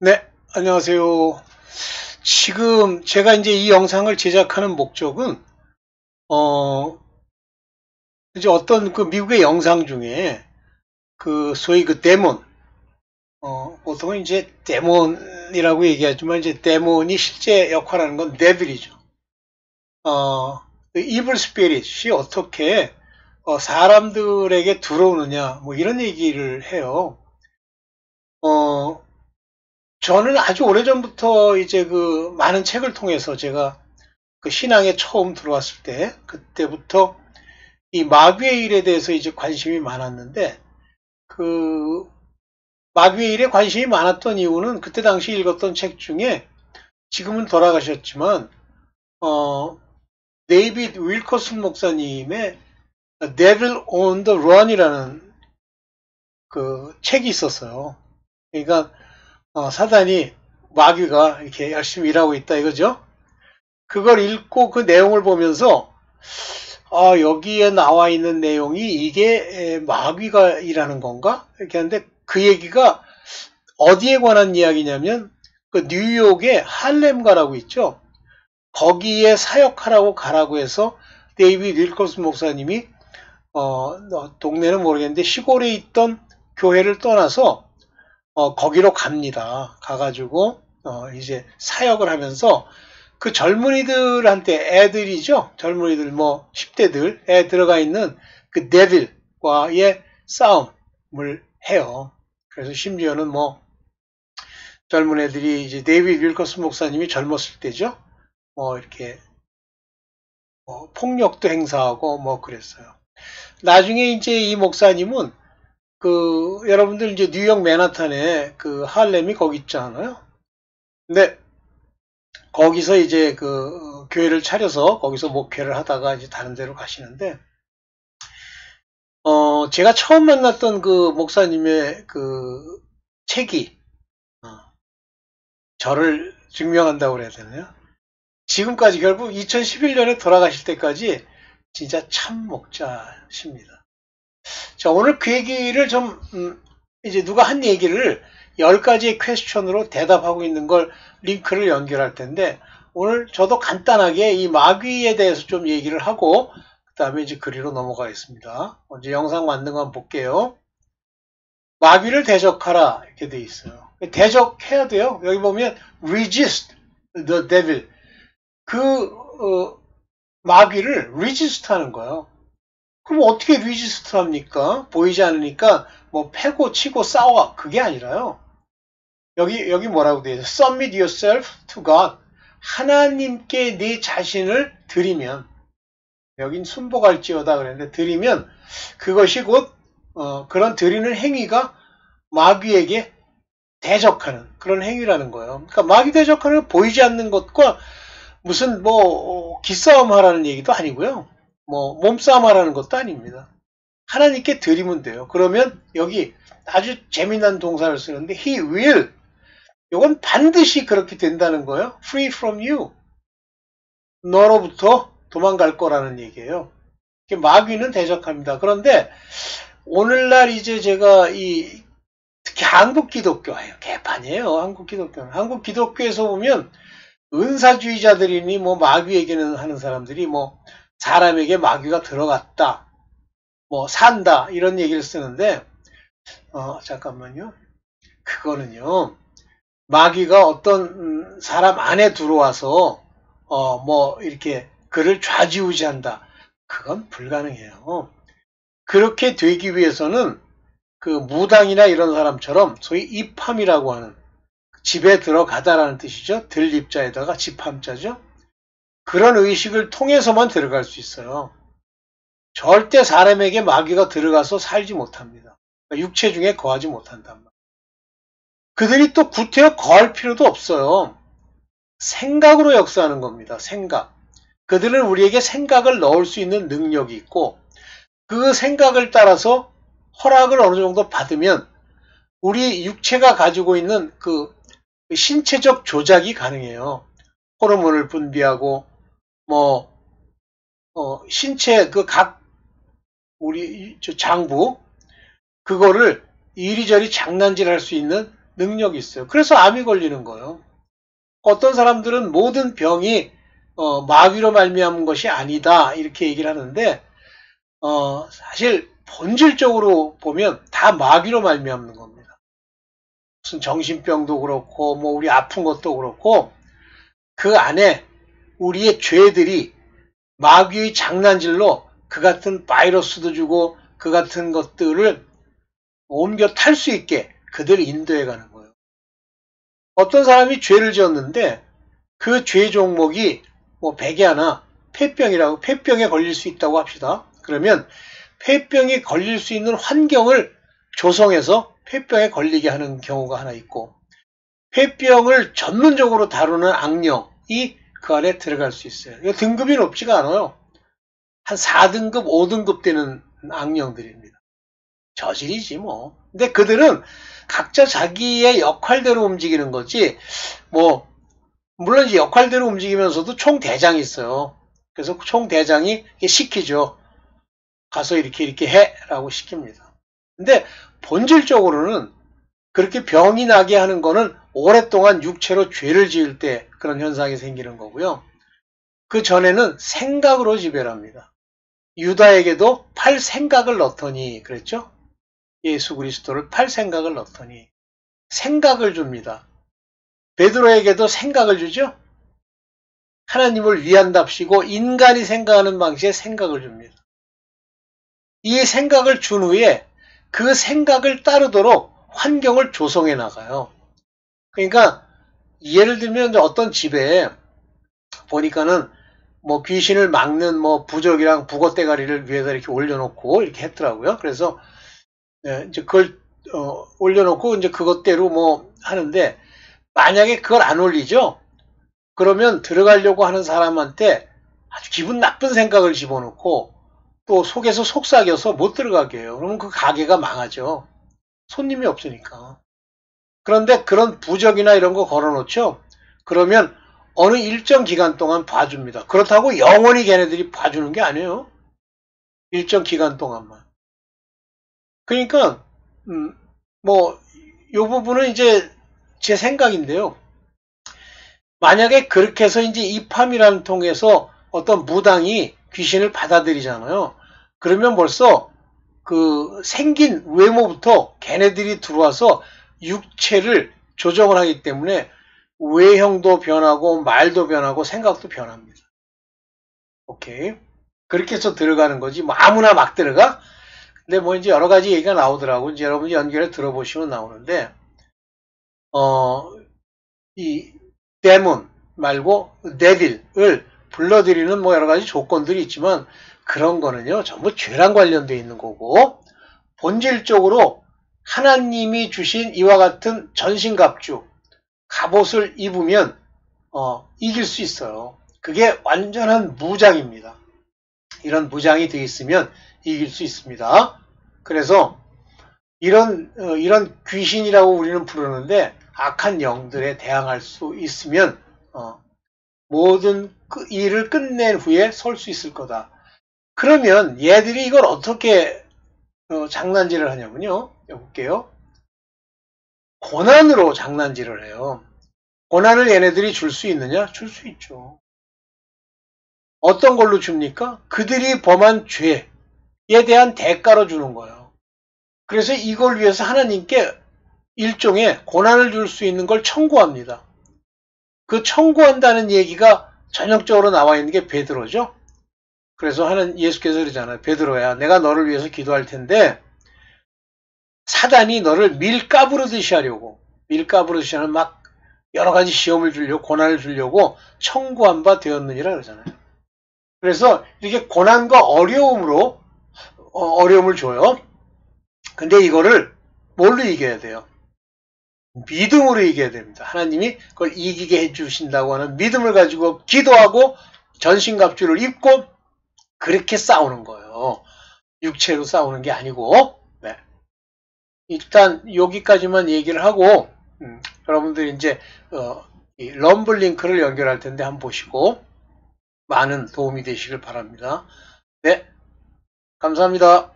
네, 안녕하세요. 지금 제가 이제 이 영상을 제작하는 목적은, 어, 이제 어떤 그 미국의 영상 중에 그 소위 그 데몬, 보통은 이제 데몬이라고 얘기하지만 이제 데몬이 실제 역할하는 건 데빌이죠. 그 이블 스피릿이 어떻게 사람들에게 들어오느냐, 뭐 이런 얘기를 해요. 어, 저는 아주 오래전부터 이제 그 많은 책을 통해서 제가 그 신앙에 처음 들어왔을 때 그때부터 이 마귀의 일에 대해서 이제 관심이 많았는데 그 마귀의 일에 관심이 많았던 이유는 그때 당시 읽었던 책 중에 지금은 돌아가셨지만 어 데이비드 윌커슨 목사님의 Devil on the Run이라는 그 책이 있었어요. 그러니까 사단이 마귀가 이렇게 열심히 일하고 있다 이거죠. 그걸 읽고 그 내용을 보면서 여기에 나와 있는 내용이 이게 마귀가 일하는 건가? 이렇게 하는데 그 얘기가 어디에 관한 이야기냐면 그 뉴욕의 할렘가라고 있죠. 거기에 사역하라고 가라고 해서 데이비드 윌커스 목사님이 동네는 모르겠는데 시골에 있던 교회를 떠나서 거기로 갑니다. 가가지고 이제 사역을 하면서 그 젊은이들한테 애들이죠. 젊은이들 뭐 10대들 애 들어가 있는 그 데빌과의 싸움을 해요. 그래서 심지어는 뭐 젊은 애들이 이제 데이비드 윌커스 목사님이 젊었을 때죠. 뭐 이렇게 폭력도 행사하고 뭐 그랬어요. 나중에 이제 이 목사님은 그 여러분들 이제 뉴욕 맨하탄에 그 할렘이 거기 있잖아요. 근데 거기서 이제 그 교회를 차려서 거기서 목회를 하다가 이제 다른 데로 가시는데 제가 처음 만났던 그 목사님의 그 책이 어, 저를 증명한다고 그래야 되나요? 지금까지 결국 2011년에 돌아가실 때까지 진짜 참 목자십니다. 자, 오늘 그 얘기를 좀 이제 누가 한 얘기를 10가지의 퀘스천으로 대답하고 있는 걸 링크를 연결할 텐데 오늘 저도 간단하게 이 마귀에 대해서 좀 얘기를 하고 그 다음에 이제 그리로 넘어가겠습니다. 먼저 영상 만든 거 한번 볼게요. 마귀를 대적하라 이렇게 돼 있어요. 대적해야 돼요. 여기 보면 resist the devil 그 마귀를 resist 하는 거예요. 그럼 어떻게 resist 합니까? 보이지 않으니까 뭐 패고 치고 싸워 그게 아니라요. 여기 뭐라고 돼 있어요? Submit yourself to God. 하나님께 네 자신을 드리면 여긴 순복할지어다 그랬는데 드리면 그것이 곧 그런 드리는 행위가 마귀에게 대적하는 그런 행위라는 거예요. 그러니까 마귀 대적하는 보이지 않는 것과 무슨 뭐 기싸움 하라는 얘기도 아니고요. 뭐 몸싸움 하라는 것도 아닙니다. 하나님께 드리면 돼요. 그러면 여기 아주 재미난 동사를 쓰는데 he will 이건 반드시 그렇게 된다는 거예요. free from you 너로부터 도망갈 거라는 얘기예요. 마귀는 대적합니다. 그런데 오늘날 이제 제가 특히 한국 기독교예요. 개판이에요. 한국 기독교는. 한국 기독교에서 보면 은사주의자들이니 뭐 마귀 얘기는 하는 사람들이 뭐 사람에게 마귀가 들어갔다. 뭐 산다. 이런 얘기를 쓰는데 잠깐만요. 그거는요. 마귀가 어떤 사람 안에 들어와서 뭐 이렇게 그를 좌지우지한다. 그건 불가능해요. 그렇게 되기 위해서는 그 무당이나 이런 사람처럼 소위 입함이라고 하는 집에 들어가다라는 뜻이죠. 들입자에다가 집함자죠. 그런 의식을 통해서만 들어갈 수 있어요. 절대 사람에게 마귀가 들어가서 살지 못합니다. 그러니까 육체 중에 거하지 못한단 말이에요. 그들이 또 구태여 거할 필요도 없어요. 생각으로 역사하는 겁니다. 생각. 그들은 우리에게 생각을 넣을 수 있는 능력이 있고 그 생각을 따라서 허락을 어느 정도 받으면 우리 육체가 가지고 있는 그 신체적 조작이 가능해요. 호르몬을 분비하고 뭐 신체 그 각 우리 장부 그거를 이리저리 장난질할 수 있는 능력이 있어요. 그래서 암이 걸리는 거예요. 어떤 사람들은 모든 병이 마귀로 말미암은 것이 아니다 이렇게 얘기를 하는데 사실 본질적으로 보면 다 마귀로 말미암는 겁니다. 무슨 정신병도 그렇고 뭐 우리 아픈 것도 그렇고 그 안에 우리의 죄들이 마귀의 장난질로 그 같은 바이러스도 주고 그 같은 것들을 옮겨 탈 수 있게 그들을 인도해 가는 거예요. 어떤 사람이 죄를 지었는데 그 죄 종목이 뭐 백이 하나 폐병이라고 폐병에 걸릴 수 있다고 합시다. 그러면 폐병에 걸릴 수 있는 환경을 조성해서 폐병에 걸리게 하는 경우가 하나 있고 폐병을 전문적으로 다루는 악령이 그 안에 들어갈 수 있어요. 이거 등급이 높지가 않아요. 한 4등급, 5등급 되는 악령들입니다. 저질이지 뭐. 근데 그들은 각자 자기의 역할대로 움직이는 거지 뭐 물론 이제 역할대로 움직이면서도 총대장이 있어요. 그래서 총대장이 시키죠. 가서 이렇게 해 라고 시킵니다. 근데 본질적으로는 그렇게 병이 나게 하는 거는 오랫동안 육체로 죄를 지을 때 그런 현상이 생기는 거고요. 그 전에는 생각으로 지배를 합니다. 유다에게도 팔 생각을 넣더니 그랬죠? 예수 그리스도를 팔 생각을 넣더니 생각을 줍니다. 베드로에게도 생각을 주죠? 하나님을 위한답시고 인간이 생각하는 방식의 생각을 줍니다. 이 생각을 준 후에 그 생각을 따르도록 환경을 조성해 나가요. 그러니까 예를 들면 어떤 집에 보니까는 뭐 귀신을 막는 뭐 부적이랑 북어대가리를 위에다 이렇게 올려놓고 이렇게 했더라고요. 그래서 이제 그걸 올려놓고 이제 그것대로 뭐 하는데 만약에 그걸 안 올리죠? 그러면 들어가려고 하는 사람한테 아주 기분 나쁜 생각을 집어넣고 또 속에서 속삭여서 못 들어가게 해요. 그러면 그 가게가 망하죠. 손님이 없으니까. 그런데 그런 부적이나 이런 거 걸어놓죠? 그러면 어느 일정 기간 동안 봐줍니다. 그렇다고 영원히 걔네들이 봐주는 게 아니에요. 일정 기간 동안만. 그러니까 뭐 이 부분은 이제 제 생각인데요. 만약에 그렇게 해서 이제 입함이라는 통해서 어떤 무당이 귀신을 받아들이잖아요. 그러면 벌써 그 생긴 외모부터 걔네들이 들어와서 육체를 조정을 하기 때문에 외형도 변하고 말도 변하고 생각도 변합니다. 오케이. 그렇게 해서 들어가는 거지. 뭐 아무나 막 들어가? 근데 뭐 이제 여러 가지 얘기가 나오더라고. 이제 여러분이 연결해 들어보시면 나오는데, 이 데몬 말고 데빌을 불러들이는 뭐 여러 가지 조건들이 있지만 그런 거는요 전부 죄랑 관련되어 있는 거고 본질적으로 하나님이 주신 이와 같은 전신갑주 갑옷을 입으면 이길 수 있어요. 그게 완전한 무장입니다. 이런 무장이 되어 있으면 이길 수 있습니다. 그래서 이런 귀신이라고 우리는 부르는데 악한 영들에 대항할 수 있으면 모든 일을 끝낸 후에 설 수 있을 거다. 그러면 얘들이 이걸 어떻게 장난질을 하냐면요. 볼게요. 고난으로 장난질을 해요. 고난을 얘네들이 줄 수 있느냐? 줄 수 있죠. 어떤 걸로 줍니까? 그들이 범한 죄에 대한 대가로 주는 거예요. 그래서 이걸 위해서 하나님께 일종의 고난을 줄 수 있는 걸 청구합니다. 그 청구한다는 얘기가 전형적으로 나와 있는 게 베드로죠. 그래서 예수께서 그러잖아요. 베드로야, 내가 너를 위해서 기도할 텐데 사단이 너를 밀가부르듯이 하려고, 밀가부르듯이 하는 막 여러 가지 시험을 주려고, 고난을 주려고 청구한 바 되었느니라 그러잖아요. 그래서 이렇게 고난과 어려움으로 어려움을 줘요. 근데 이거를 뭘로 이겨야 돼요? 믿음으로 이겨야 됩니다. 하나님이 그걸 이기게 해주신다고 하는 믿음을 가지고 기도하고 전신갑주를 입고 그렇게 싸우는 거예요. 육체로 싸우는 게 아니고. 네. 일단 여기까지만 얘기를 하고 여러분들이 이제 이 럼블링크를 연결할 텐데 한번 보시고 많은 도움이 되시길 바랍니다. 네, 감사합니다.